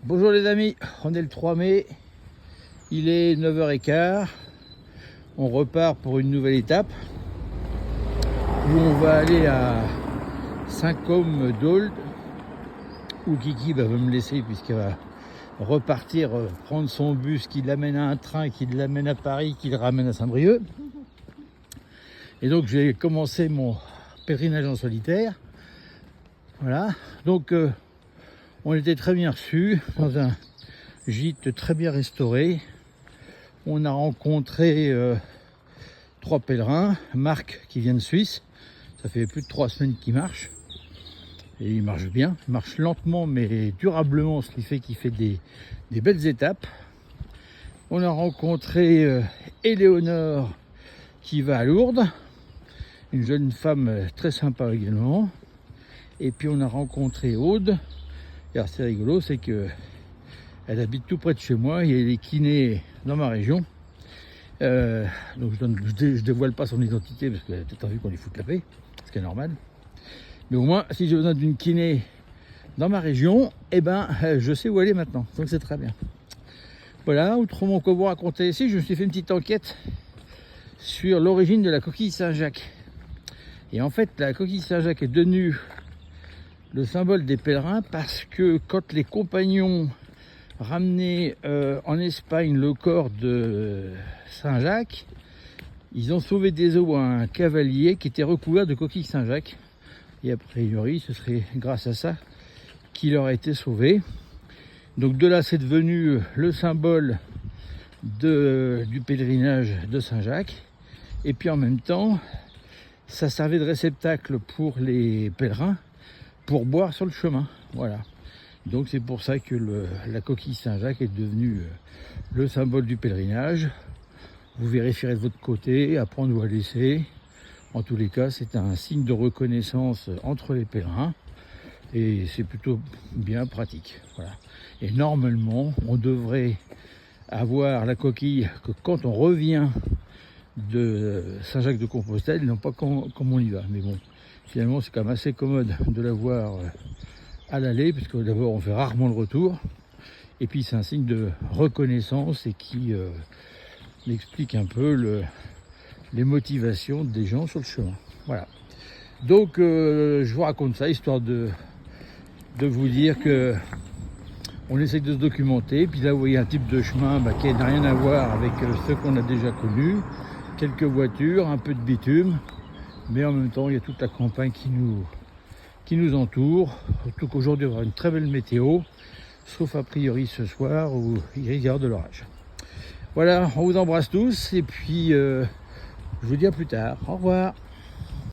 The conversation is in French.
Bonjour les amis, on est le 3 mai, il est 9h15, on repart pour une nouvelle étape où on va aller à Saint-Côme-d'Aulde où Kiki va me laisser puisqu'elle va repartir prendre son bus qui l'amène à un train, qui l'amène à Paris, qui le ramène à Saint-Brieuc. Et donc j'ai commencé mon pèlerinage en solitaire. Voilà, donc on était très bien reçus dans un gîte très bien restauré. On a rencontré 3 pèlerins. Marc qui vient de Suisse, ça fait plus de 3 semaines qu'il marche. Et il marche bien, il marche lentement mais durablement, ce qui fait qu'il fait des belles étapes. On a rencontré Éléonore qui va à Lourdes, une jeune femme très sympa également. Et puis on a rencontré Aude. Et alors c'est rigolo, c'est que elle habite tout près de chez moi, il y a des kinés dans ma région. Donc je dévoile pas son identité parce qu'elle a peut-être envie qu'on lui foute la paix, ce qui est normal. Mais au moins, si j'ai besoin d'une kiné dans ma région, eh ben, je sais où aller maintenant, donc c'est très bien. Voilà, autrement que vous raconter ici, je me suis fait une petite enquête sur l'origine de la coquille Saint-Jacques. Et en fait, la coquille Saint-Jacques est devenue le symbole des pèlerins parce que quand les compagnons ramenaient en Espagne le corps de Saint-Jacques, ils ont sauvé des eaux à un cavalier qui était recouvert de coquilles Saint-Jacques. Et a priori, ce serait grâce à ça qu'il aurait été sauvé. Donc de là, c'est devenu le symbole du pèlerinage de Saint-Jacques. Et puis en même temps, ça servait de réceptacle pour les pèlerins pour boire sur le chemin. Voilà. Donc c'est pour ça que la coquille Saint-Jacques est devenue le symbole du pèlerinage. Vous vérifierez de votre côté, à prendre ou à laisser. En tous les cas, c'est un signe de reconnaissance entre les pèlerins et c'est plutôt bien pratique. Voilà. Et normalement, on devrait avoir la coquille que quand on revient de Saint-Jacques-de-Compostelle, non pas comme on y va. Mais bon, finalement, c'est quand même assez commode de l'avoir à l'aller, puisque d'abord, on fait rarement le retour. Et puis, c'est un signe de reconnaissance et qui explique un peu les motivations des gens sur le chemin. Voilà. Donc, je vous raconte ça, histoire de vous dire que on essaie de se documenter. Puis là, vous voyez un type de chemin qui n'a rien à voir avec ceux qu'on a déjà connus. Quelques voitures, un peu de bitume, mais en même temps, il y a toute la campagne qui nous entoure. Surtout qu'aujourd'hui, on aura une très belle météo, sauf a priori ce soir où il risque d'y avoir de l'orage. Voilà, on vous embrasse tous et puis je vous dis à plus tard. Au revoir.